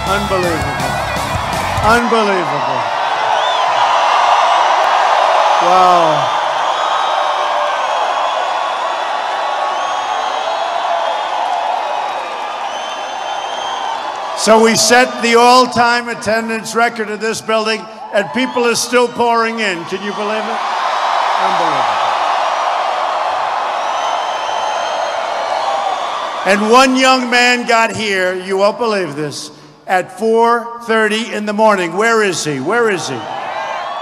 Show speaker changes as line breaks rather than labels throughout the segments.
Unbelievable. Unbelievable. Wow. So we set the all-time attendance record of this building, and people are still pouring in. Can you believe it? Unbelievable. And one young man got here, you won't believe this, at 4:30 in the morning. Where is he? Where is he?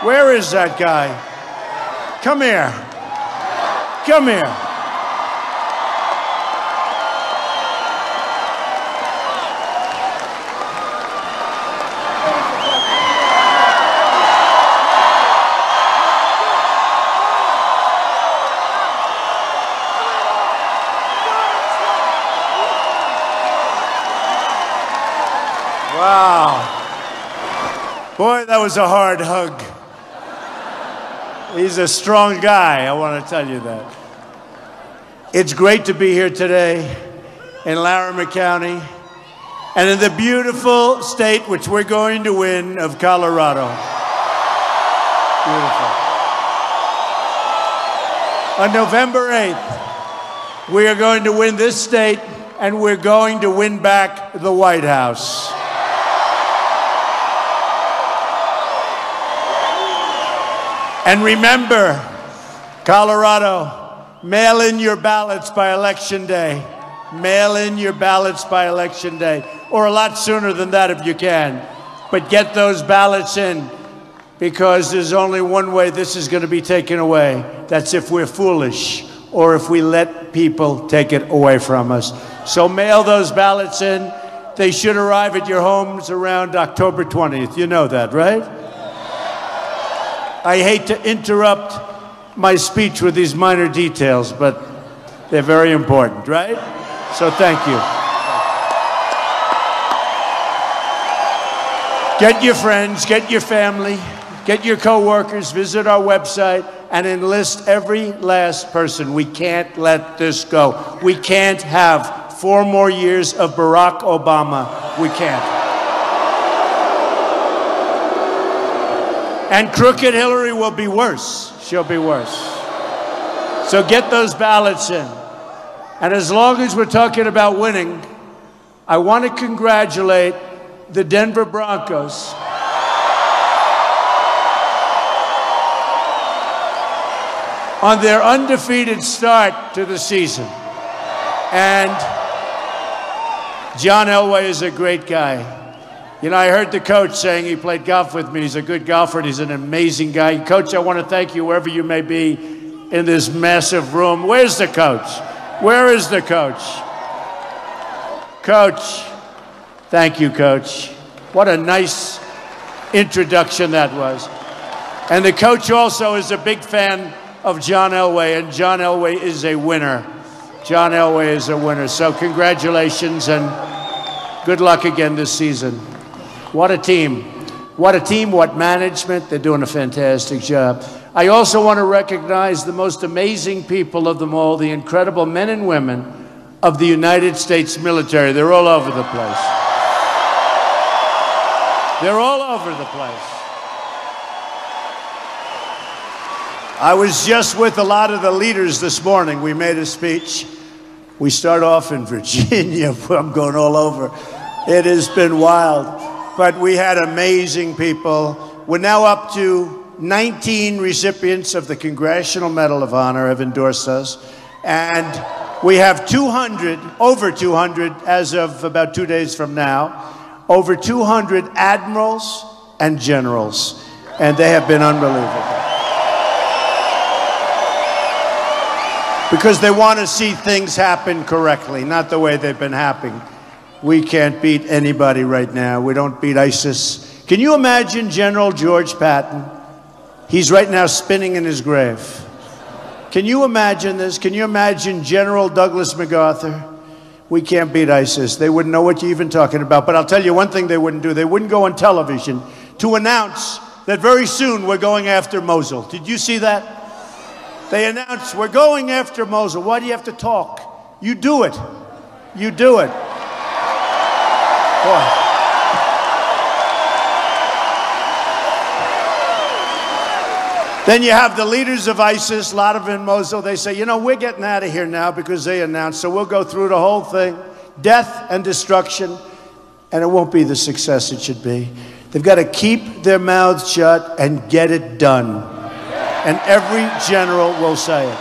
Where is that guy? Come here. Come here. Wow. Boy, that was a hard hug. He's a strong guy, I want to tell you that. It's great to be here today in Laramie County and in the beautiful state which we're going to win of Colorado. Beautiful. On November 8th, we are going to win this state and we're going to win back the White House. And remember, Colorado, mail in your ballots by Election Day. Mail in your ballots by Election Day, or a lot sooner than that if you can. But get those ballots in, because there's only one way this is going to be taken away. That's if we're foolish, or if we let people take it away from us. So mail those ballots in. They should arrive at your homes around October 20th. You know that, right? I hate to interrupt my speech with these minor details, but they're very important, right? So thank you. Get your friends, get your family, get your coworkers, visit our website, and enlist every last person. We can't let this go. We can't have 4 more years of Barack Obama. We can't. And crooked Hillary will be worse. She'll be worse. So get those ballots in. And as long as we're talking about winning, I want to congratulate the Denver Broncos on their undefeated start to the season. And John Elway is a great guy. You know, I heard the coach saying he played golf with me. He's a good golfer, and he's an amazing guy. Coach, I want to thank you wherever you may be in this massive room. Where's the coach? Where is the coach? Coach, thank you, Coach. What a nice introduction that was. And the coach also is a big fan of John Elway, and John Elway is a winner. John Elway is a winner. So congratulations, and good luck again this season. What a team. What a team, what management. They're doing a fantastic job. I also want to recognize the most amazing people of them all, the incredible men and women of the United States military. They're all over the place. They're all over the place. I was just with a lot of the leaders this morning. We made a speech. We start off in Virginia. I'm going all over. It has been wild. But we had amazing people. We're now up to 19 recipients of the Congressional Medal of Honor have endorsed us. And we have 200, over 200 as of about 2 days from now, over 200 admirals and generals. And they have been unbelievable. Because they want to see things happen correctly, not the way they've been happening. We can't beat anybody right now. We don't beat ISIS. Can you imagine General George Patton? He's right now spinning in his grave. Can you imagine this? Can you imagine General Douglas MacArthur? We can't beat ISIS. They wouldn't know what you're even talking about. But I'll tell you one thing they wouldn't do. They wouldn't go on television to announce that very soon we're going after Mosul. Did you see that? They announced, we're going after Mosul. Why do you have to talk? You do it. You do it. Boy. Then you have the leaders of ISIS, a lot of them in Mosul. They say, you know, we're getting out of here now because they announced, so we'll go through the whole thing. Death and destruction, and it won't be the success it should be. They've got to keep their mouths shut and get it done. And every general will say it.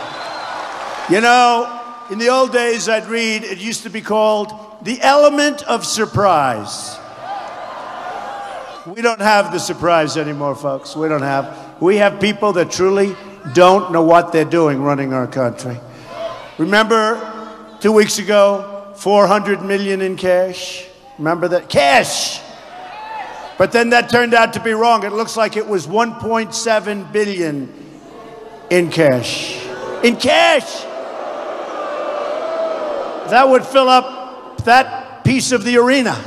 You know, in the old days, I'd read, it used to be called the element of surprise. We don't have the surprise anymore, folks. We don't have. We have people that truly don't know what they're doing running our country. Remember 2 weeks ago, 400 million in cash? Remember that? Cash! But then that turned out to be wrong. It looks like it was 1.7 billion in cash. In cash! That would fill up that piece of the arena.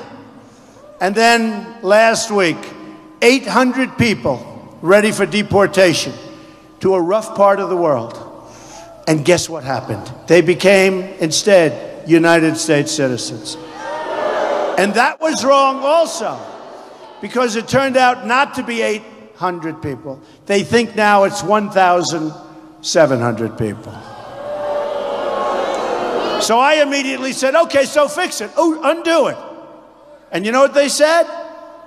And then last week, 800 people ready for deportation to a rough part of the world. And guess what happened? They became, instead, United States citizens. And that was wrong also, because it turned out not to be 800 people. They think now it's 1,700 people. So I immediately said, okay, so fix it. Oh, undo it. And you know what they said?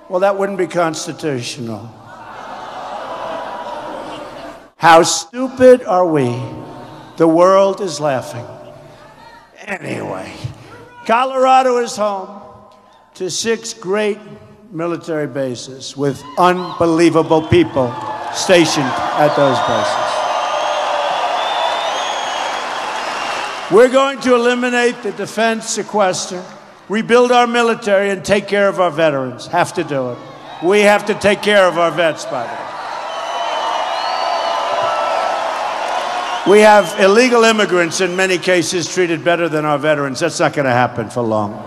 Well, that wouldn't be constitutional. How stupid are we? The world is laughing. Anyway, Colorado is home to 6 great military bases with unbelievable people stationed at those bases. We're going to eliminate the defense sequester, rebuild our military, and take care of our veterans. Have to do it. We have to take care of our vets, by the way. We have illegal immigrants, in many cases, treated better than our veterans. That's not going to happen for long.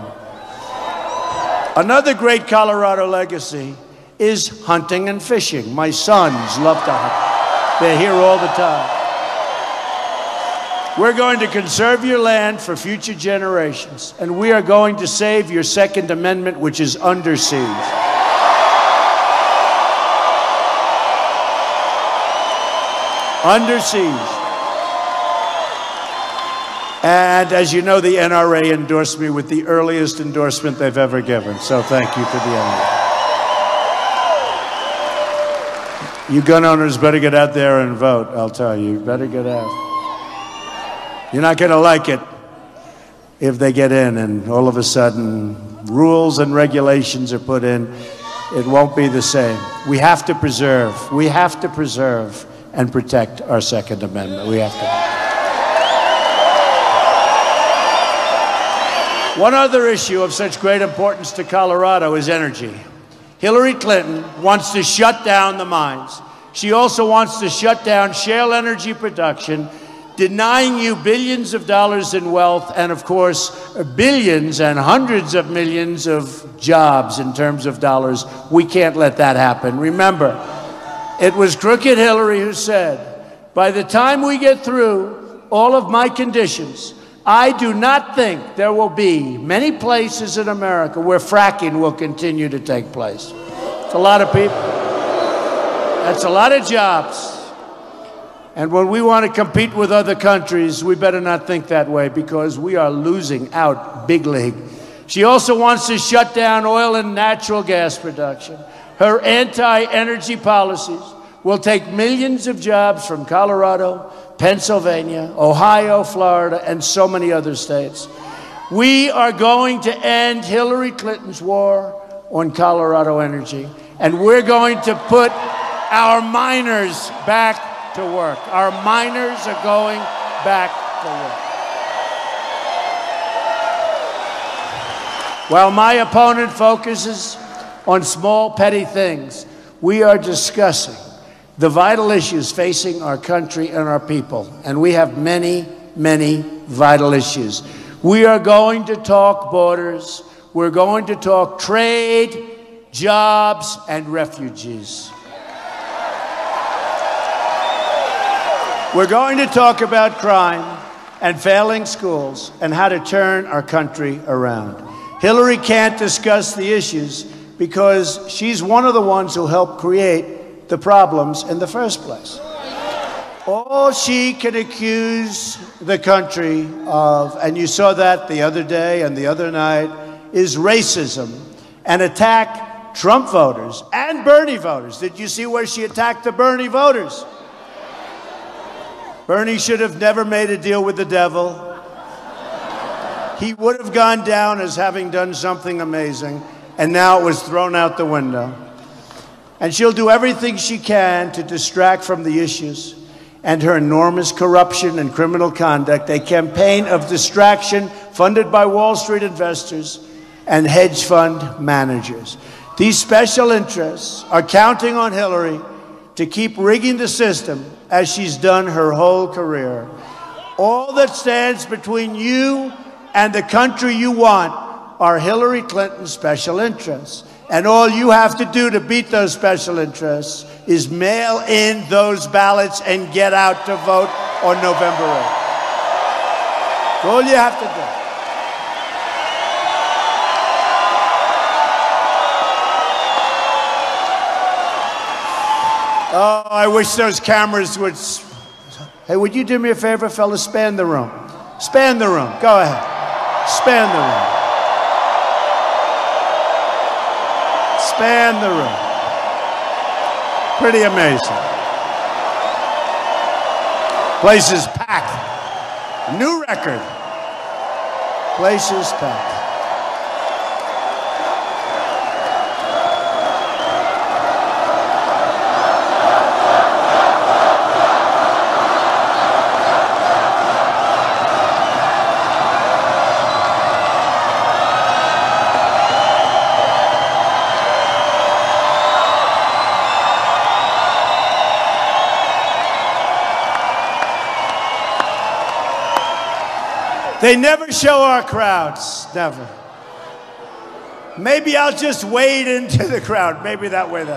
Another great Colorado legacy is hunting and fishing. My sons love to hunt. They're here all the time. We're going to conserve your land for future generations, and we are going to save your Second Amendment, which is under siege. Under siege. And as you know, the NRA endorsed me with the earliest endorsement they've ever given. So thank you to the NRA. You gun owners better get out there and vote, I'll tell you. You better get out. You're not going to like it if they get in and all of a sudden rules and regulations are put in. It won't be the same. We have to preserve and protect our Second Amendment. We have to. One other issue of such great importance to Colorado is energy. Hillary Clinton wants to shut down the mines. She also wants to shut down shale energy production, denying you billions of dollars in wealth and, of course, billions and hundreds of millions of jobs in terms of dollars. We can't let that happen. Remember, it was crooked Hillary who said, by the time we get through all of my conditions, I do not think there will be many places in America where fracking will continue to take place. It's a lot of people. That's a lot of jobs. And when we want to compete with other countries, we better not think that way, because we are losing out big league. She also wants to shut down oil and natural gas production. Her anti-energy policies will take millions of jobs from Colorado, Pennsylvania, Ohio, Florida, and so many other states. We are going to end Hillary Clinton's war on Colorado energy, and we're going to put our miners back to work. Our miners are going back to work. While my opponent focuses on small, petty things, we are discussing the vital issues facing our country and our people. And we have many, many vital issues. We are going to talk borders. We're going to talk trade, jobs, and refugees. We're going to talk about crime and failing schools and how to turn our country around. Hillary can't discuss the issues because she's one of the ones who helped create the problems in the first place. All she can accuse the country of, and you saw that the other day and the other night, is racism and attack Trump voters and Bernie voters. Did you see where she attacked the Bernie voters? Bernie should have never made a deal with the devil. He would have gone down as having done something amazing, and now it was thrown out the window. And she'll do everything she can to distract from the issues and her enormous corruption and criminal conduct, a campaign of distraction funded by Wall Street investors and hedge fund managers. These special interests are counting on Hillary to keep rigging the system as she's done her whole career. All that stands between you and the country you want are Hillary Clinton's special interests. And all you have to do to beat those special interests is mail in those ballots and get out to vote on November 8th. That's all you have to do. Oh, I wish those cameras would... Hey, would you do me a favor, fellas? Span the room. Span the room. Go ahead. Span the room. Span the room. Pretty amazing. Place is packed. New record. Place is packed. They never show our crowds, never. Maybe I'll just wade into the crowd. Maybe that way. They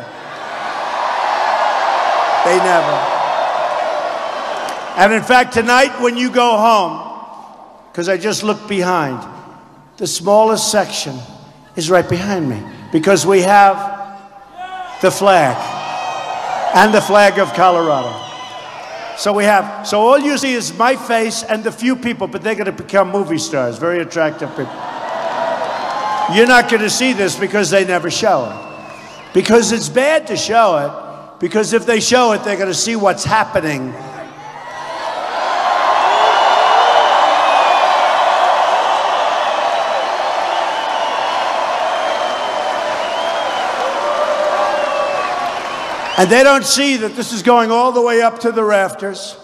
never. And in fact, tonight when you go home, because I just looked behind, the smallest section is right behind me, because we have the flag and the flag of Colorado. So all you see is my face and the few people, but they're going to become movie stars, very attractive people. You're not going to see this because they never show it. Because it's bad to show it, because if they show it, they're going to see what's happening. And they don't see that this is going all the way up to the rafters.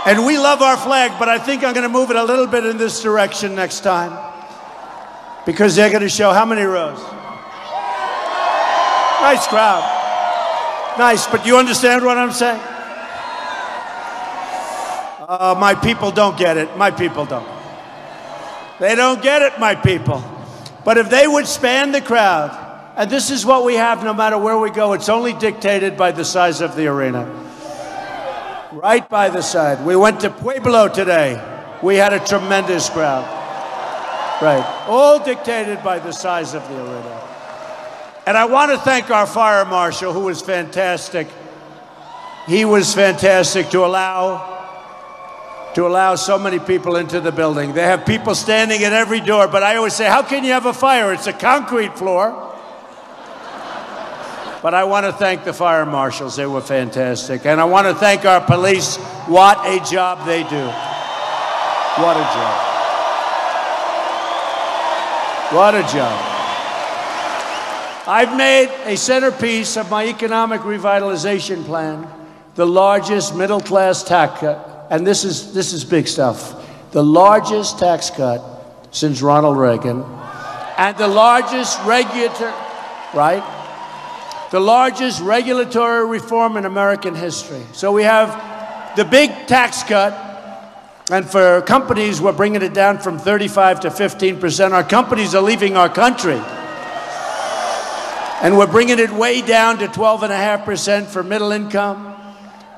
And we love our flag, but I think I'm going to move it a little bit in this direction next time. Because they're going to show how many rows? Nice crowd. Nice, but you understand what I'm saying? My people don't get it. My people don't. They don't get it, my people. But if they would span the crowd, and this is what we have no matter where we go. It's only dictated by the size of the arena. Right by the side. We went to Pueblo today. We had a tremendous crowd. Right. All dictated by the size of the arena. And I want to thank our fire marshal, who was fantastic. He was fantastic to allow so many people into the building. They have people standing at every door, but I always say, how can you have a fire? It's a concrete floor. But I want to thank the fire marshals. They were fantastic. And I want to thank our police. What a job they do. What a job. What a job. I've made a centerpiece of my economic revitalization plan the largest middle-class tax cut. And this is big stuff. The largest tax cut since Ronald Reagan. And the largest the largest regulatory reform in American history. So we have the big tax cut, and for companies, we're bringing it down from 35 to 15%. Our companies are leaving our country. And we're bringing it way down to 12.5% for middle income,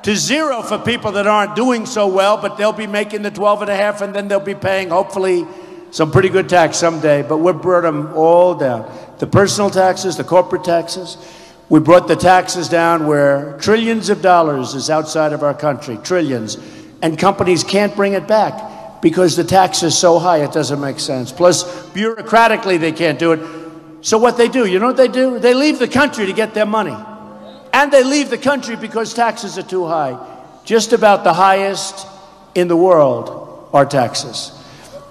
to 0 for people that aren't doing so well, but they'll be making the 12.5, and then they'll be paying, hopefully, some pretty good tax someday. But we've brought them all down. The personal taxes, the corporate taxes. We brought the taxes down where trillions of dollars is outside of our country, trillions, and companies can't bring it back because the tax is so high it doesn't make sense. Plus, bureaucratically, they can't do it. So what they do, you know what they do? They leave the country to get their money. And they leave the country because taxes are too high. Just about the highest in the world are taxes.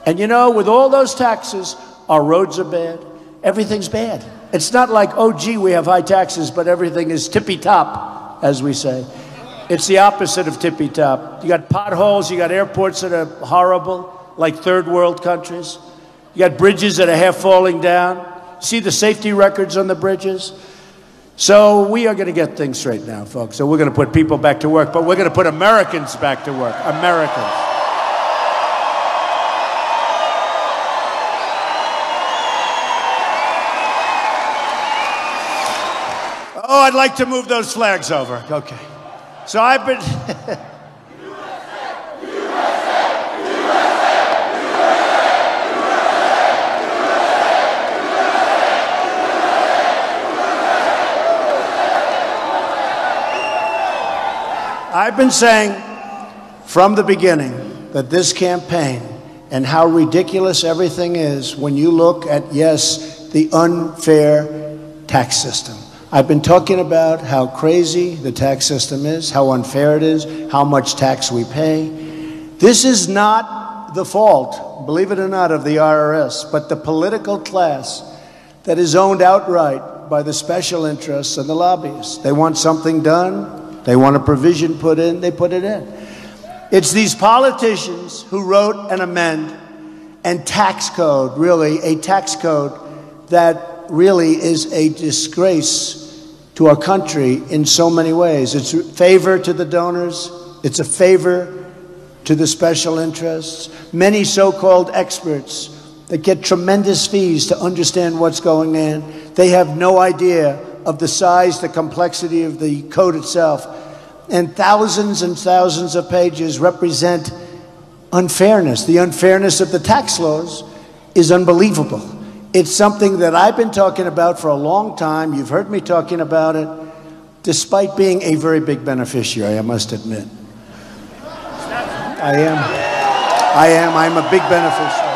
And you know, with all those taxes, our roads are bad. Everything's bad. It's not like, oh, gee, we have high taxes, but everything is tippy-top, as we say. It's the opposite of tippy-top. You got potholes, you got airports that are horrible, like third world countries. You got bridges that are half falling down. See the safety records on the bridges? So we are going to get things straight now, folks. So we're going to put people back to work, but we're going to put Americans back to work. Americans. Oh, I'd like to move those flags over. Okay. So I've been... I've been saying from the beginning that this campaign and how ridiculous everything is when you look at, yes, the unfair tax system. I've been talking about how crazy the tax system is, how unfair it is, how much tax we pay. This is not the fault, believe it or not, of the IRS, but the political class that is owned outright by the special interests and the lobbyists. They want something done, they want a provision put in, they put it in. It's these politicians who wrote an amend and tax code, really a tax code that really is a disgrace to our country in so many ways. It's a favor to the donors. It's a favor to the special interests. Many so-called experts that get tremendous fees to understand what's going on. They have no idea of the size, the complexity of the code itself. And thousands of pages represent unfairness. The unfairness of the tax laws is unbelievable. It's something that I've been talking about for a long time. You've heard me talking about it, despite being a very big beneficiary, I must admit. I am. I'm a big beneficiary.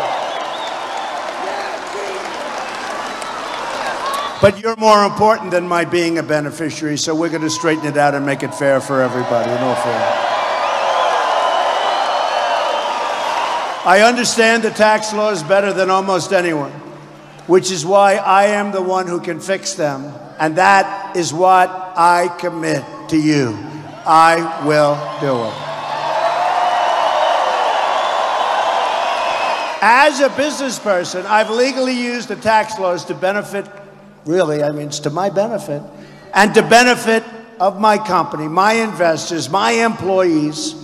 But you're more important than my being a beneficiary, so we're going to straighten it out and make it fair for everybody, in all fairness. I understand the tax laws better than almost anyone, which is why I am the one who can fix them. And that is what I commit to you. I will do it. As a business person, I've legally used the tax laws to benefit, really, I mean, it's to my benefit, and to benefit of my company, my investors, my employees,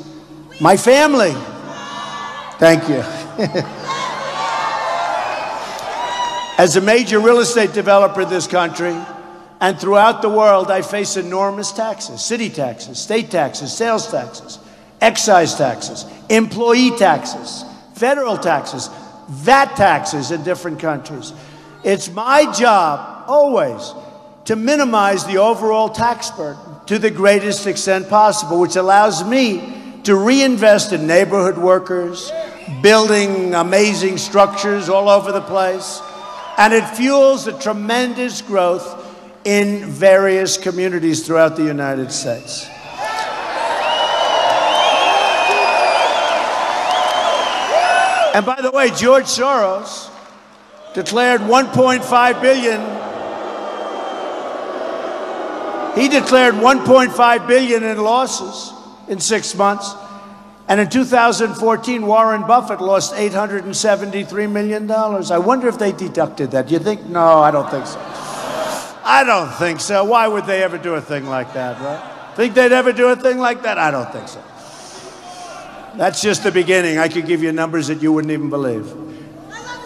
my family. Thank you. As a major real estate developer in this country and throughout the world, I face enormous taxes, city taxes, state taxes, sales taxes, excise taxes, employee taxes, federal taxes, VAT taxes in different countries. It's my job always to minimize the overall tax burden to the greatest extent possible, which allows me to reinvest in neighborhood workers, building amazing structures all over the place. And it fuels a tremendous growth in various communities throughout the United States. And by the way, George Soros declared $1.5 billion. He declared $1.5 billion in losses in 6 months. And in 2014, Warren Buffett lost $873 million. I wonder if they deducted that. Do you think? No, I don't think so. I don't think so. Why would they ever do a thing like that, right? Think they'd ever do a thing like that? I don't think so. That's just the beginning. I could give you numbers that you wouldn't even believe.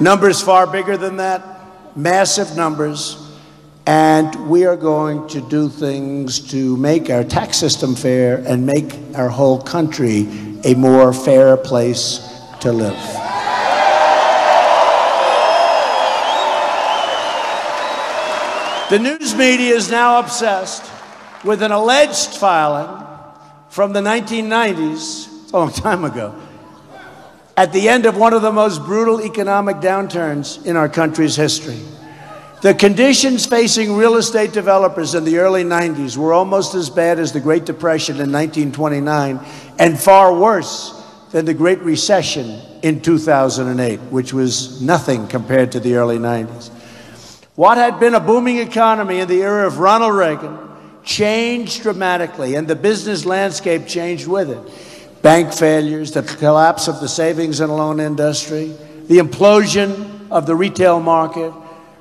Numbers far bigger than that, massive numbers. And we are going to do things to make our tax system fair and make our whole country a more fair place to live. The news media is now obsessed with an alleged filing from the 1990s, a long time ago, at the end of one of the most brutal economic downturns in our country's history. The conditions facing real estate developers in the early 90s were almost as bad as the Great Depression in 1929 and far worse than the Great Recession in 2008, which was nothing compared to the early 90s. What had been a booming economy in the era of Ronald Reagan changed dramatically, and the business landscape changed with it. Bank failures, the collapse of the savings and loan industry, the implosion of the retail market,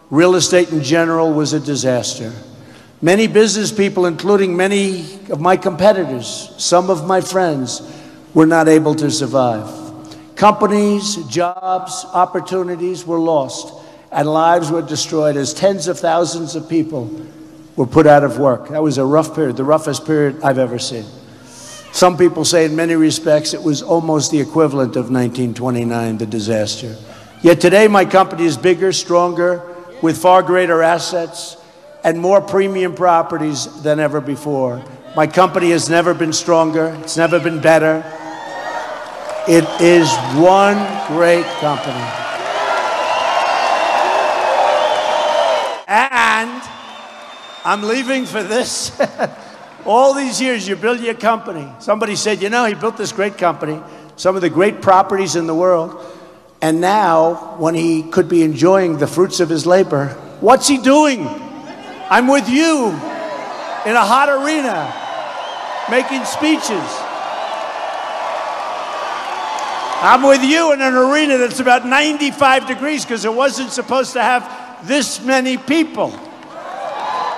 real estate in general was a disaster. Many business people, including many of my competitors, some of my friends, were not able to survive. Companies, jobs, opportunities were lost, and lives were destroyed as tens of thousands of people were put out of work. That was a rough period, the roughest period I've ever seen. Some people say in many respects it was almost the equivalent of 1929, the disaster. Yet today my company is bigger, stronger, with far greater assets and more premium properties than ever before. My company has never been stronger, it's never been better. It is one great company. And I'm leaving for this. All these years you build your company. Somebody said, you know, he built this great company, some of the great properties in the world, and now, when he could be enjoying the fruits of his labor, what's he doing? I'm with you in a hot arena, making speeches. I'm with you in an arena that's about 95 degrees because it wasn't supposed to have this many people.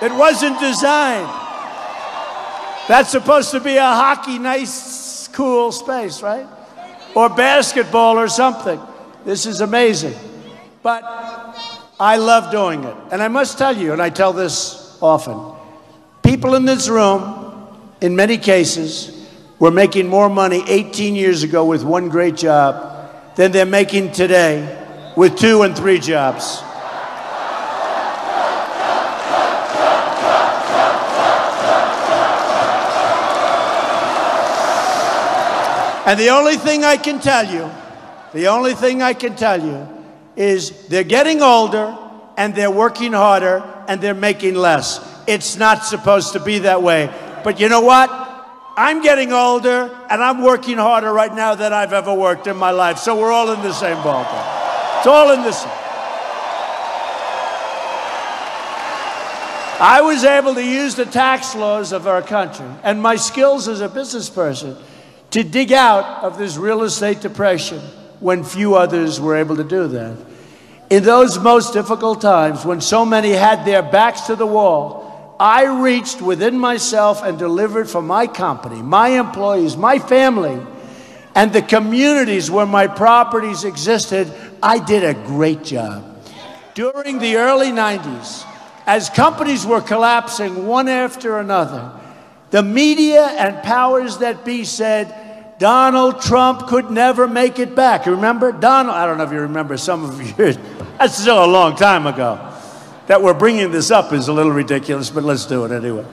It wasn't designed. That's supposed to be a hockey, nice, cool space, right? Or basketball or something. This is amazing. But I love doing it. And I must tell you, and I tell this often, people in this room, in many cases, were making more money 18 years ago with one great job than they're making today with 2 and 3 jobs. And the only thing I can tell you is they're getting older and they're working harder and they're making less. It's not supposed to be that way. But you know what? I'm getting older and I'm working harder right now than I've ever worked in my life. So we're all in the same ballpark. It's all in the same. I was able to use the tax laws of our country and my skills as a business person to dig out of this real estate depression when few others were able to do that. In those most difficult times, when so many had their backs to the wall, I reached within myself and delivered for my company, my employees, my family, and the communities where my properties existed. I did a great job. During the early 90s, as companies were collapsing one after another, the media and powers that be said, Donald Trump could never make it back. You remember? Donald, I don't know if you remember, some of you, that's still a long time ago. That we're bringing this up is a little ridiculous, but let's do it anyway.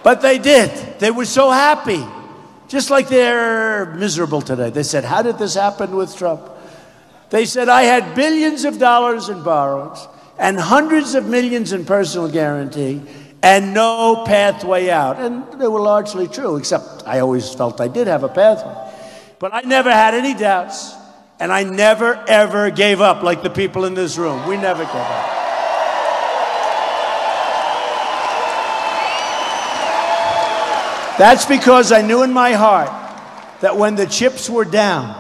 But they did. They were so happy. Just like they're miserable today. They said, how did this happen with Trump? They said, I had billions of dollars in borrowings and hundreds of millions in personal guarantee and no pathway out. And they were largely true, except I always felt I did have a pathway. But I never had any doubts, and I never, ever gave up like the people in this room. We never gave up. That's because I knew in my heart that when the chips were down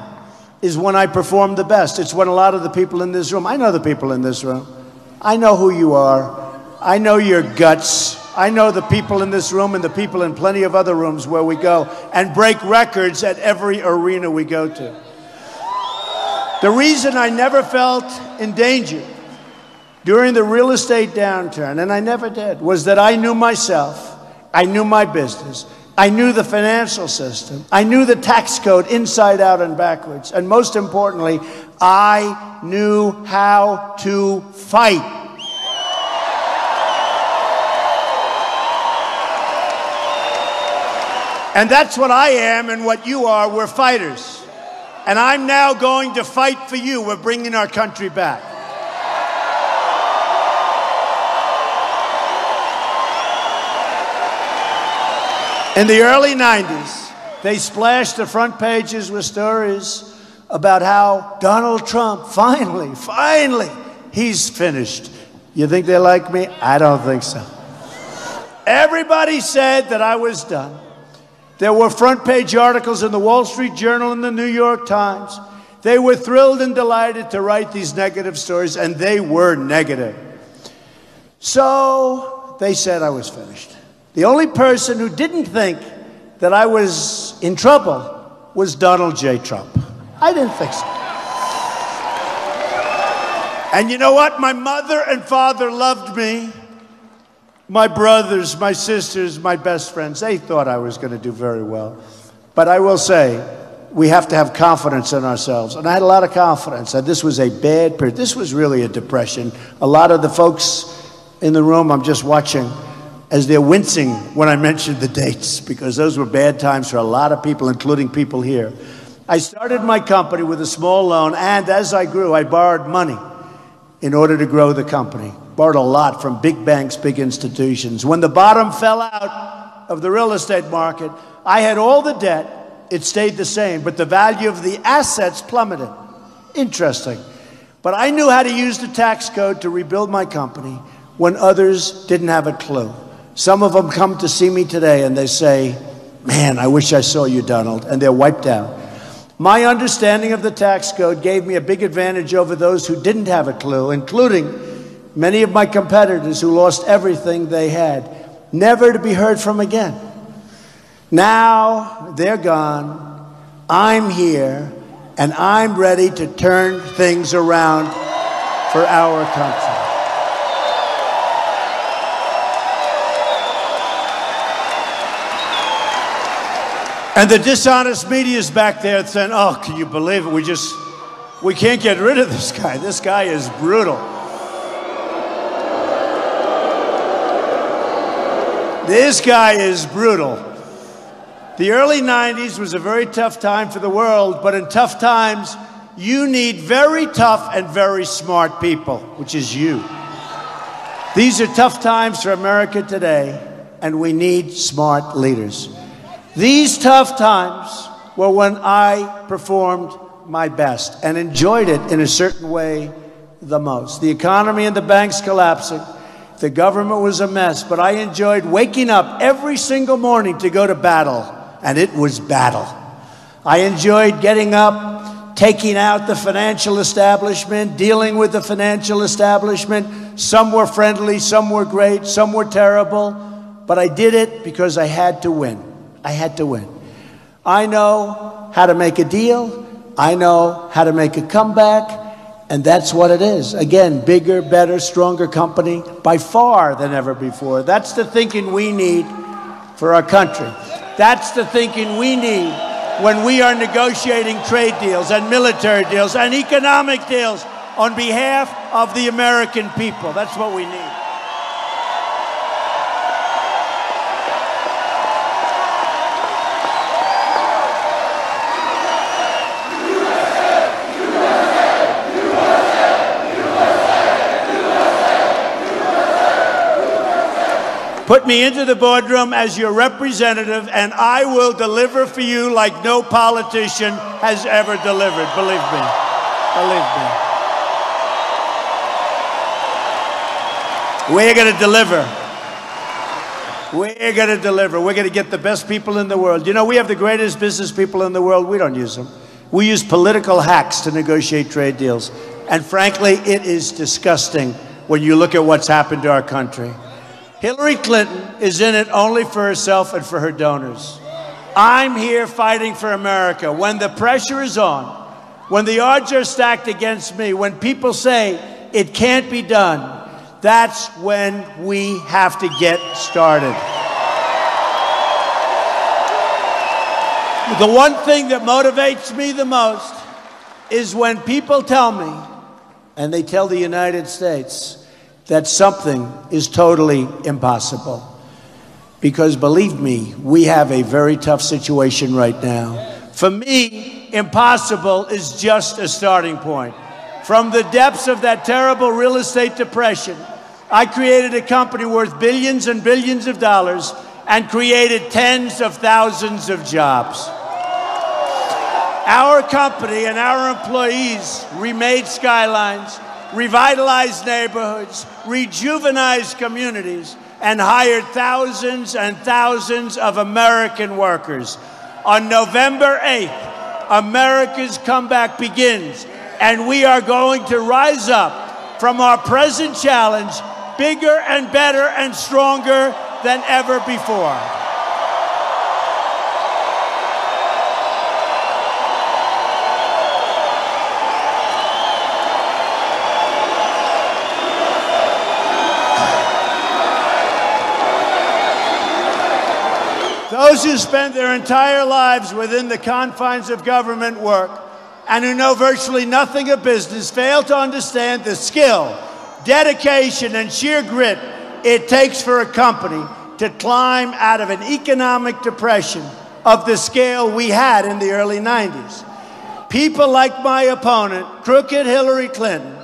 is when I performed the best. It's when a lot of the people in this room, I know the people in this room. I know who you are. I know your guts. I know the people in this room and the people in plenty of other rooms where we go and break records at every arena we go to. The reason I never felt in danger during the real estate downturn, and I never did, was that I knew myself, I knew my business, I knew the financial system, I knew the tax code inside out and backwards, and most importantly, I knew how to fight. And that's what I am and what you are. We're fighters. And I'm now going to fight for you. We're bringing our country back. In the early 90s, they splashed the front pages with stories about how Donald Trump finally, he's finished. You think they like me? I don't think so. Everybody said that I was done. There were front page articles in the Wall Street Journal and the New York Times. They were thrilled and delighted to write these negative stories, and they were negative. So they said I was finished. The only person who didn't think that I was in trouble was Donald J. Trump. I didn't think so. And you know what? My mother and father loved me. My brothers, my sisters, my best friends, they thought I was going to do very well. But I will say, we have to have confidence in ourselves. And I had a lot of confidence that this was a bad period. This was really a depression. A lot of the folks in the room, I'm just watching, as they're wincing when I mentioned the dates, because those were bad times for a lot of people, including people here. I started my company with a small loan, and as I grew, I borrowed money in order to grow the company. Borrowed a lot from big banks, big institutions. When the bottom fell out of the real estate market, I had all the debt. It stayed the same, but the value of the assets plummeted. Interesting. But I knew how to use the tax code to rebuild my company when others didn't have a clue. Some of them come to see me today and they say, man, I wish I saw you, Donald, and they're wiped out. My understanding of the tax code gave me a big advantage over those who didn't have a clue, including many of my competitors who lost everything they had, never to be heard from again. Now they're gone, I'm here, and I'm ready to turn things around for our country. And the dishonest media is back there saying, oh, can you believe it? We can't get rid of this guy. This guy is brutal. This guy is brutal. The early 90s was a very tough time for the world, but in tough times, you need very tough and very smart people, which is you. These are tough times for America today, and we need smart leaders. These tough times were when I performed my best and enjoyed it in a certain way the most. The economy and the banks collapsing. The government was a mess, but I enjoyed waking up every single morning to go to battle, and it was battle. I enjoyed getting up, taking out the financial establishment, dealing with the financial establishment. Some were friendly, some were great, some were terrible, but I did it because I had to win. I had to win. I know how to make a deal. I know how to make a comeback. And that's what it is. Again, bigger, better, stronger company by far than ever before. That's the thinking we need for our country. That's the thinking we need when we are negotiating trade deals and military deals and economic deals on behalf of the American people. That's what we need. Put me into the boardroom as your representative, and I will deliver for you like no politician has ever delivered. Believe me. Believe me. We're going to deliver. We're going to deliver. We're going to get the best people in the world. You know, we have the greatest business people in the world. We don't use them. We use political hacks to negotiate trade deals. And frankly, it is disgusting when you look at what's happened to our country. Hillary Clinton is in it only for herself and for her donors. I'm here fighting for America. When the pressure is on, when the odds are stacked against me, when people say it can't be done, that's when we have to get started. The one thing that motivates me the most is when people tell me, and they tell the United States, that something is totally impossible. because believe me, we have a very tough situation right now. For me, impossible is just a starting point. From the depths of that terrible real estate depression, I created a company worth billions and billions of dollars and created tens of thousands of jobs. Our company and our employees remade skylines, revitalized neighborhoods, rejuvenized communities, and hired thousands and thousands of American workers. On November 8th, America's comeback begins, and we are going to rise up from our present challenge bigger and better and stronger than ever before. Those who spend their entire lives within the confines of government work and who know virtually nothing of business fail to understand the skill, dedication, and sheer grit it takes for a company to climb out of an economic depression of the scale we had in the early 90s. People like my opponent, crooked Hillary Clinton,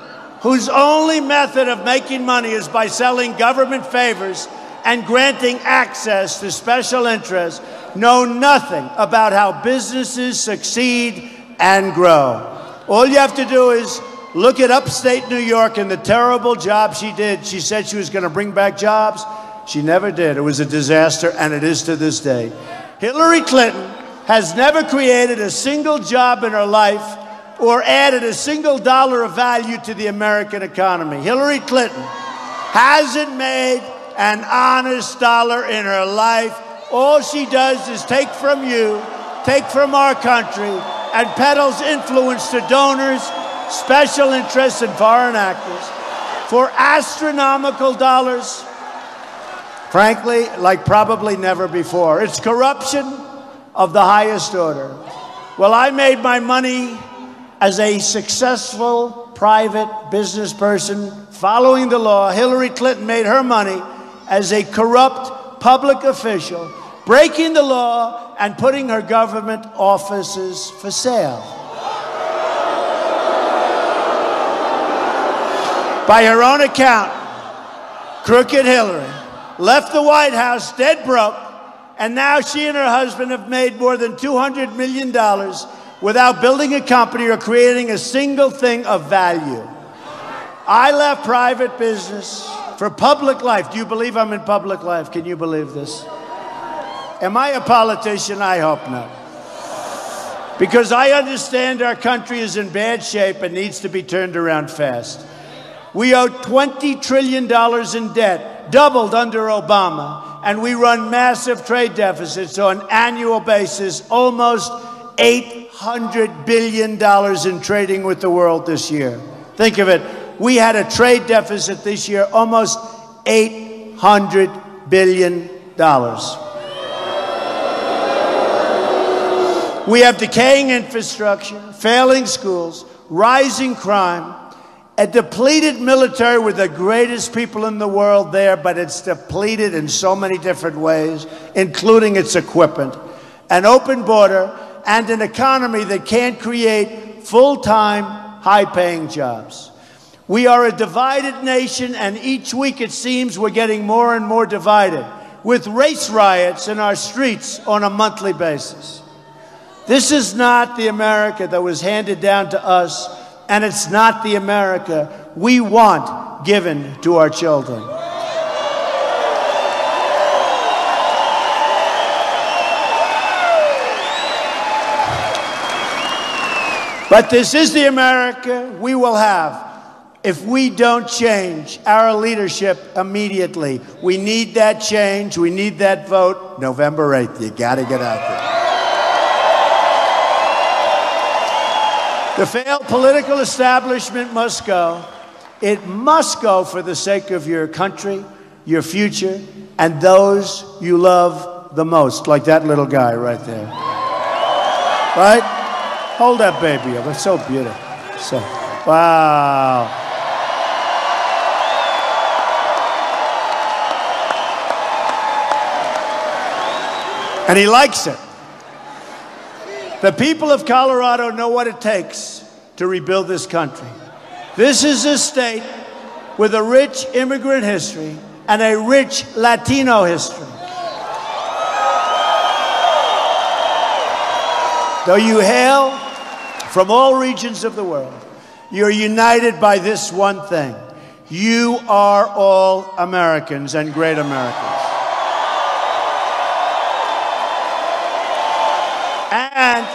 whose only method of making money is by selling government favors and granting access to special interests, know nothing about how businesses succeed and grow. All you have to do is look at upstate New York and the terrible job she did. She said she was going to bring back jobs. She never did. It was a disaster, and it is to this day. Hillary Clinton has never created a single job in her life or added a single dollar of value to the American economy. Hillary Clinton hasn't made an honest dollar in her life. All she does is take from you, take from our country, and peddles influence to donors, special interests, and foreign actors for astronomical dollars, frankly, like probably never before. It's corruption of the highest order. Well, I made my money as a successful private business person following the law. Hillary Clinton made her money as a corrupt public official, breaking the law and putting her government offices for sale. By her own account, crooked Hillary left the White House dead broke, and now she and her husband have made more than $200 million without building a company or creating a single thing of value. I left private business for public life. Do you believe I'm in public life? Can you believe this? Am I a politician? I hope not. Because I understand our country is in bad shape and needs to be turned around fast. We owe $20 trillion in debt, doubled under Obama, and we run massive trade deficits on an annual basis, almost $800 billion in trading with the world this year. Think of it. We had a trade deficit this year, almost $800 billion. We have decaying infrastructure, failing schools, rising crime, a depleted military with the greatest people in the world there, but it's depleted in so many different ways, including its equipment, an open border, and an economy that can't create full-time, high-paying jobs. We are a divided nation, and each week it seems we're getting more and more divided, with race riots in our streets on a monthly basis. This is not the America that was handed down to us, and it's not the America we want given to our children. But this is the America we will have if we don't change our leadership immediately. We need that change. We need that vote November 8th. You got to get out there. The failed political establishment must go. It must go for the sake of your country, your future, and those you love the most, like that little guy right there. Right? Hold that baby up. It's so beautiful. So, wow. And he likes it. The people of Colorado know what it takes to rebuild this country. This is a state with a rich immigrant history and a rich Latino history. Though you hail from all regions of the world, you're united by this one thing. You are all Americans and great Americans. And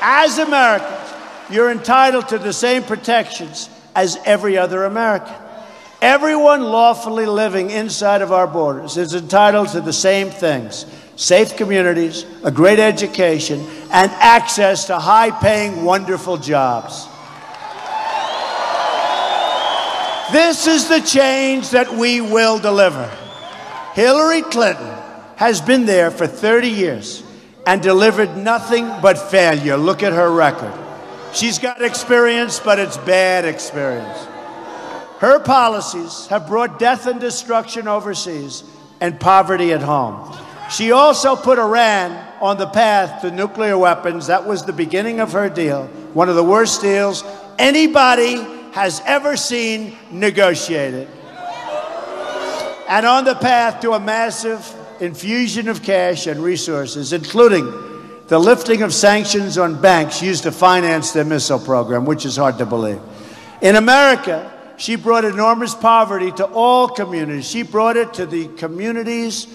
as Americans, you're entitled to the same protections as every other American. Everyone lawfully living inside of our borders is entitled to the same things: safe communities, a great education, and access to high-paying, wonderful jobs. This is the change that we will deliver. Hillary Clinton has been there for 30 years and delivered nothing but failure. Look at her record. She's got experience, but it's bad experience. Her policies have brought death and destruction overseas and poverty at home. She also put Iran on the path to nuclear weapons. That was the beginning of her deal, one of the worst deals anybody has ever seen negotiated. And on the path to a massive infusion of cash and resources, including the lifting of sanctions on banks used to finance their missile program, which is hard to believe. In America, she brought enormous poverty to all communities. She brought it to the communities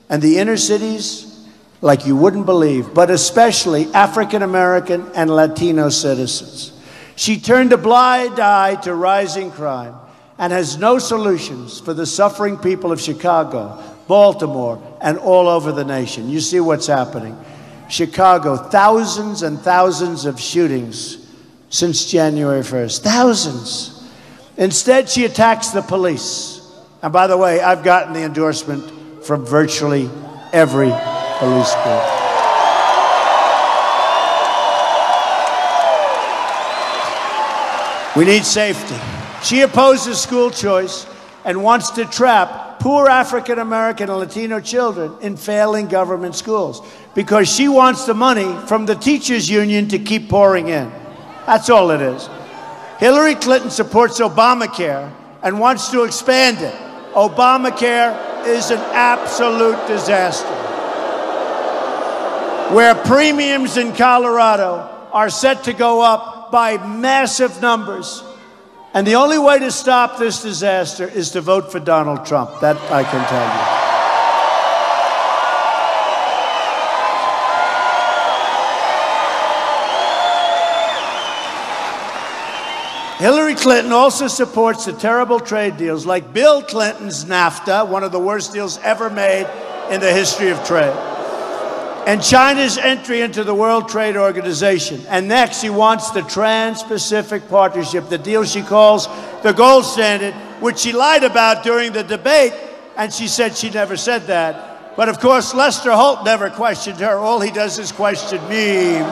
and the inner cities like you wouldn't believe, but especially African American and Latino citizens. She turned a blind eye to rising crime and has no solutions for the suffering people of Chicago, Baltimore, and all over the nation. You see what's happening. Chicago, thousands and thousands of shootings since January 1st. Thousands. Instead, she attacks the police. And by the way, I've gotten the endorsement from virtually every police group. We need safety. She opposes school choice and wants to trap poor African American and Latino children in failing government schools because she wants the money from the teachers' union to keep pouring in. That's all it is. Hillary Clinton supports Obamacare and wants to expand it. Obamacare is an absolute disaster. Where premiums in Colorado are set to go up by massive numbers. And the only way to stop this disaster is to vote for Donald Trump. That I can tell you. Hillary Clinton also supports the terrible trade deals like Bill Clinton's NAFTA, one of the worst deals ever made in the history of trade, and China's entry into the World Trade Organization. And next, she wants the Trans-Pacific Partnership, the deal she calls the gold standard, which she lied about during the debate, and she said she never said that. But of course, Lester Holt never questioned her. All he does is question me.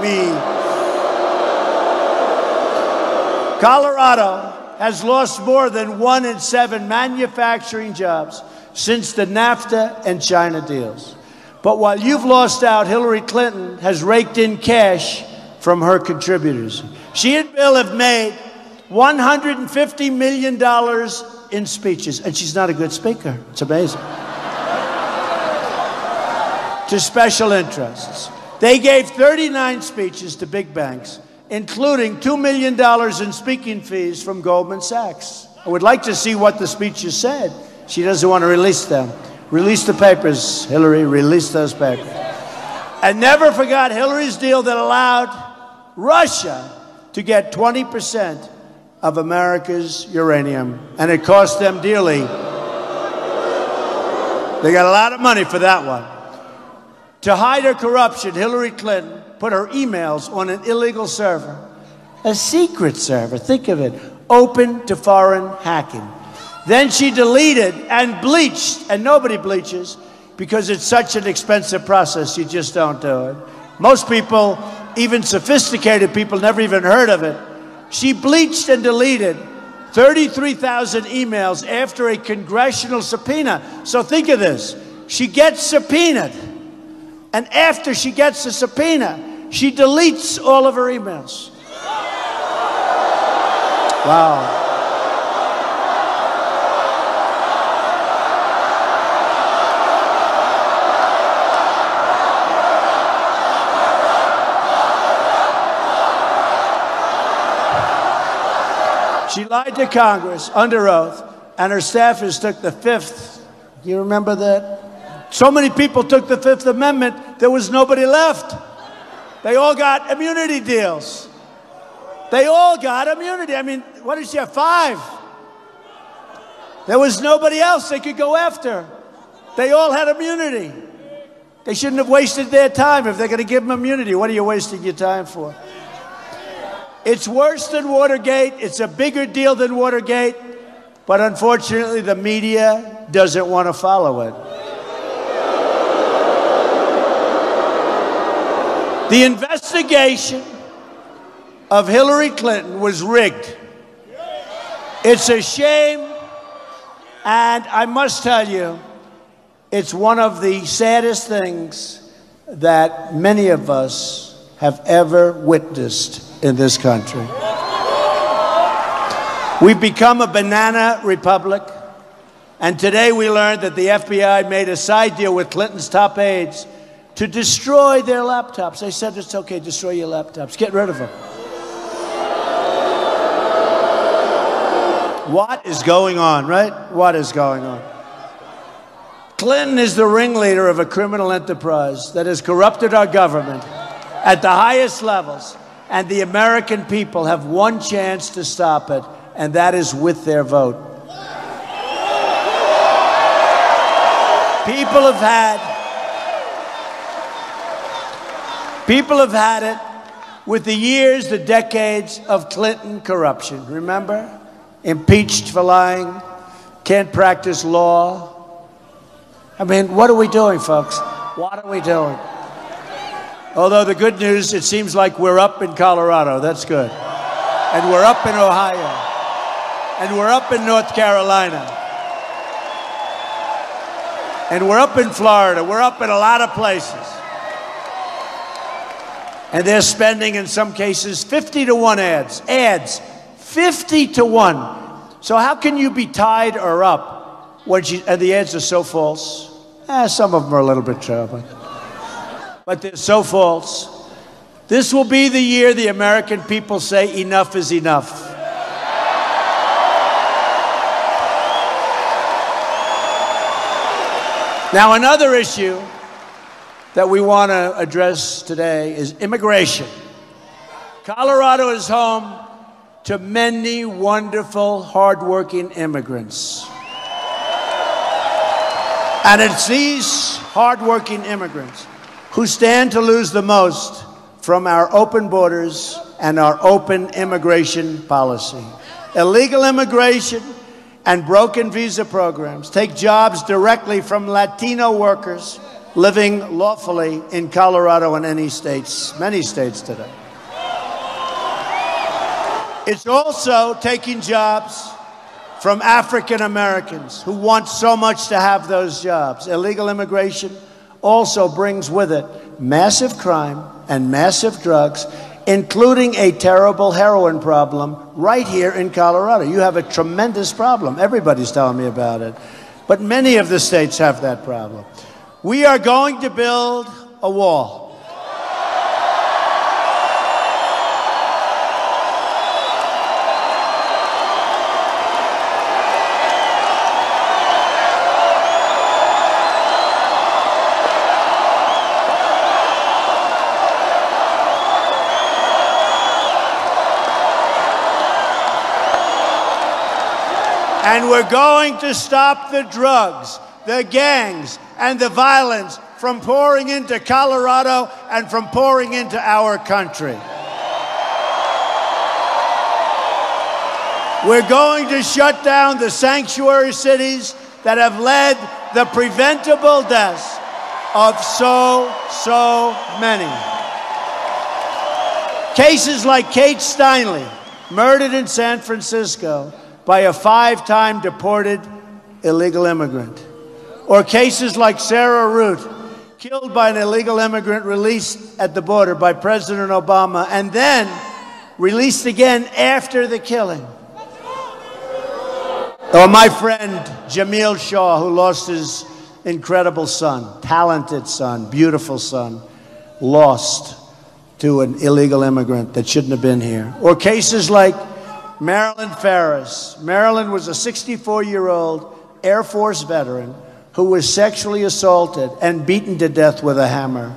Colorado has lost more than 1 in 7 manufacturing jobs since the NAFTA and China deals. But while you've lost out, Hillary Clinton has raked in cash from her contributors. She and Bill have made $150 million in speeches, and she's not a good speaker. It's amazing. To special interests. They gave 39 speeches to big banks, including $2 million in speaking fees from Goldman Sachs. I would like to see what the speeches said. She doesn't want to release them. Release the papers, Hillary, release those papers. And never forgot Hillary's deal that allowed Russia to get 20% of America's uranium, and it cost them dearly. They got a lot of money for that one. To hide her corruption, Hillary Clinton put her emails on an illegal server, a secret server, think of it, open to foreign hacking. Then she deleted and bleached, and nobody bleaches because it's such an expensive process, you just don't do it. Most people, even sophisticated people, never even heard of it. She bleached and deleted 33,000 emails after a congressional subpoena. So think of this. She gets subpoenaed And after she gets the subpoena, she deletes all of her emails. Wow. She lied to Congress under oath, and her staffers took the Fifth. Do you remember that? So many people took the Fifth Amendment, there was nobody left. They all got immunity deals. They all got immunity. I mean, what did she have? 5. There was nobody else they could go after. They all had immunity. They shouldn't have wasted their time. If they're going to give them immunity, what are you wasting your time for? It's worse than Watergate. It's a bigger deal than Watergate. But unfortunately, the media doesn't want to follow it. The investigation of Hillary Clinton was rigged. It's a shame, and I must tell you, it's one of the saddest things that many of us have ever witnessed in this country. We've become a banana republic, and today we learned that the FBI made a side deal with Clinton's top aides to destroy their laptops. They said, it's okay, destroy your laptops, get rid of them. What is going on, right? What is going on? Clinton is the ringleader of a criminal enterprise that has corrupted our government at the highest levels, and the American people have one chance to stop it, and that is with their vote. People have had it with the years, the decades of Clinton corruption. Remember? Impeached for lying, can't practice law. I mean, what are we doing, folks? What are we doing? Although the good news, it seems like we're up in Colorado. That's good. And we're up in Ohio. And we're up in North Carolina. And we're up in Florida. We're up in a lot of places. And they're spending, in some cases, 50-to-1 ads. Ads. 50-to-1. So how can you be tied or up when and the ads are so false? Some of them are a little bit true, but they're so false. This will be the year the American people say enough is enough. Now, another issue that we want to address today is immigration. Colorado is home to many wonderful, hardworking immigrants. And it's these hardworking immigrants who stand to lose the most from our open borders and our open immigration policy. Illegal immigration and broken visa programs take jobs directly from Latino workers living lawfully in Colorado and many states today. It's also taking jobs from African Americans who want so much to have those jobs. Illegal immigration also brings with it massive crime and massive drugs, including a terrible heroin problem right here in Colorado. You have a tremendous problem. Everybody's telling me about it. But many of the states have that problem. We are going to build a wall. And we're going to stop the drugs, the gangs, and the violence from pouring into Colorado and from pouring into our country. We're going to shut down the sanctuary cities that have led the preventable deaths of so many. Cases like Kate Steinle, murdered in San Francisco by a 5-time deported illegal immigrant. Or cases like Sarah Root, killed by an illegal immigrant, released at the border by President Obama, and then released again after the killing. Or my friend Jamil Shaw, who lost his incredible son, talented son, beautiful son, lost to an illegal immigrant that shouldn't have been here. Or cases like Marilyn Ferris. Marilyn was a 64-year-old Air Force veteran who was sexually assaulted and beaten to death with a hammer.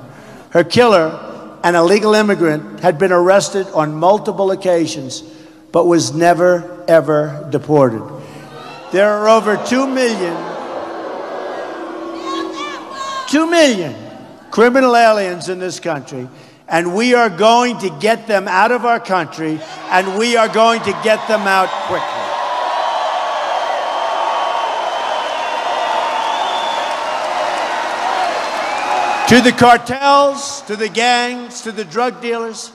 Her killer, an illegal immigrant, had been arrested on multiple occasions, but was never, ever deported. There are over 2 million criminal aliens in this country, and we are going to get them out of our country, and we are going to get them out quickly. To the cartels, to the gangs, to the drug dealers,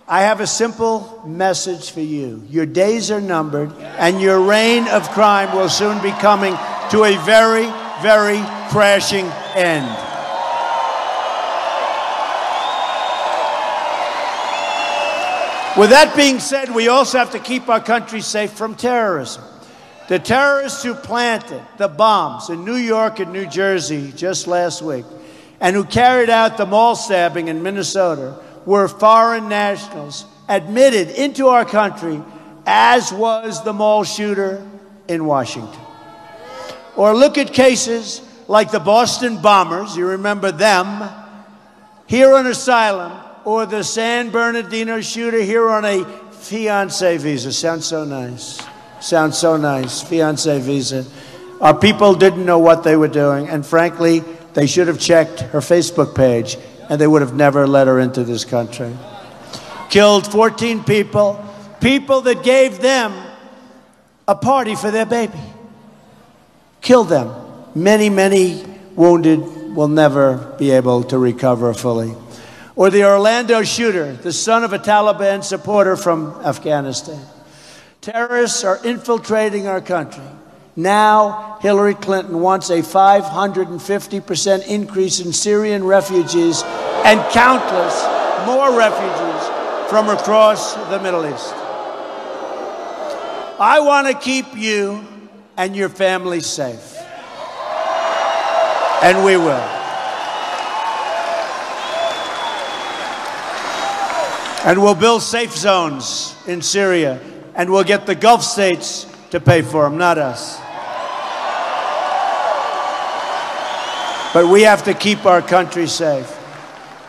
I have a simple message for you. Your days are numbered, and your reign of crime will soon be coming to a very, very crashing end. With that being said, we also have to keep our country safe from terrorism. The terrorists who planted the bombs in New York and New Jersey just last week, and who carried out the mall stabbing in Minnesota, were foreign nationals admitted into our country, as was the mall shooter in Washington. Or look at cases like the Boston bombers, you remember them, here on asylum, or the San Bernardino shooter here on a fiancé visa. Sounds so nice. Sounds so nice. Fiancé visa. Our people didn't know what they were doing, and frankly, they should have checked her Facebook page, and they would have never let her into this country. Killed 14 people, people that gave them a party for their baby. Killed them. Many, many wounded will never be able to recover fully. Or the Orlando shooter, the son of a Taliban supporter from Afghanistan. Terrorists are infiltrating our country. Now, Hillary Clinton wants a 550% increase in Syrian refugees and countless more refugees from across the Middle East. I want to keep you and your family safe. And we will. And we'll build safe zones in Syria, and we'll get the Gulf states to pay for them, not us. But we have to keep our country safe,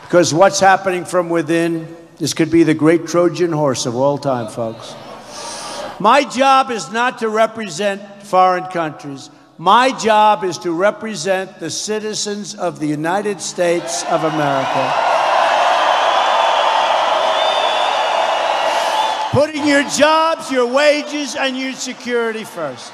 because what's happening from within, this could be the great Trojan horse of all time, folks. My job is not to represent foreign countries. My job is to represent the citizens of the United States of America. Putting your jobs, your wages, and your security first.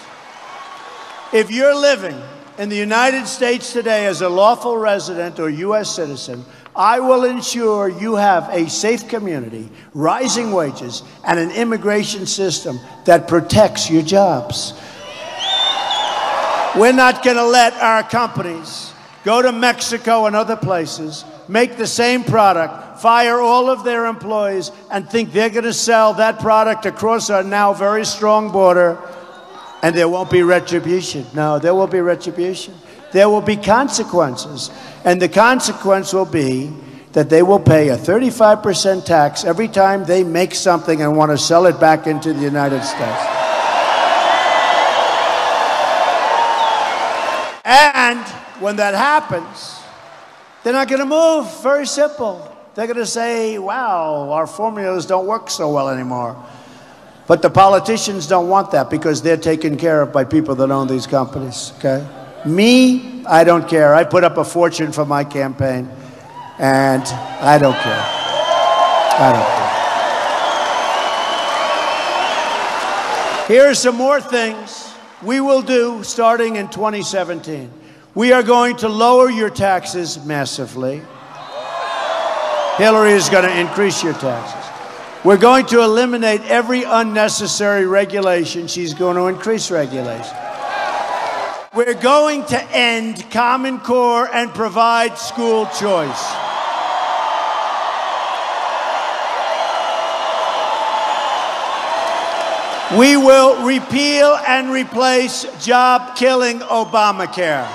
If you're living in the United States today as a lawful resident or U.S. citizen, I will ensure you have a safe community, rising wages, and an immigration system that protects your jobs. We're not going to let our companies go to Mexico and other places, make the same product, fire all of their employees, and think they're going to sell that product across our now very strong border, and there won't be retribution. No, there will be retribution. There will be consequences. And the consequence will be that they will pay a 35% tax every time they make something and want to sell it back into the United States. And when that happens, they're not going to move. Very simple. They're going to say, wow, our formulas don't work so well anymore. But the politicians don't want that, because they're taken care of by people that own these companies, okay? Me, I don't care. I put up a fortune for my campaign, and I don't care. I don't care. Here are some more things we will do starting in 2017. We are going to lower your taxes massively. Hillary is going to increase your taxes. We're going to eliminate every unnecessary regulation. She's going to increase regulation. We're going to end Common Core and provide school choice. We will repeal and replace job-killing Obamacare.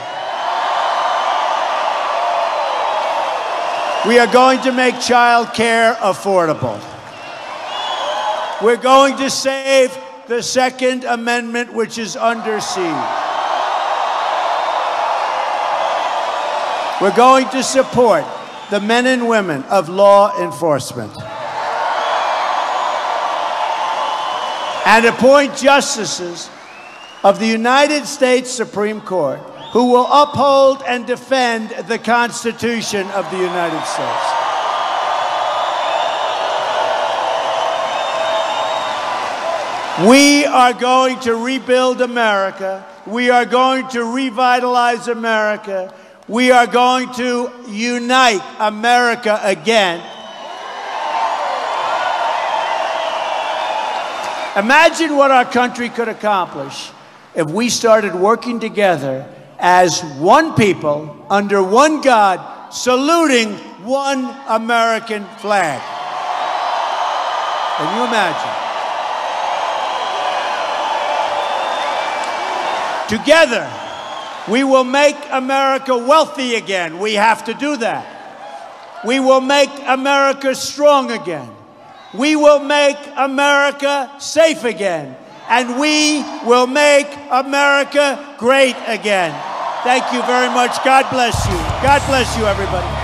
We are going to make child care affordable. We're going to save the Second Amendment, which is under siege. We're going to support the men and women of law enforcement and appoint justices of the United States Supreme Court who will uphold and defend the Constitution of the United States. We are going to rebuild America. We are going to revitalize America. We are going to unite America again. Imagine what our country could accomplish if we started working together as one people, under one God, saluting one American flag. Can you imagine? Together, we will make America wealthy again. We have to do that. We will make America strong again. We will make America safe again. And we will make America great again. Thank you very much. God bless you. God bless you, everybody.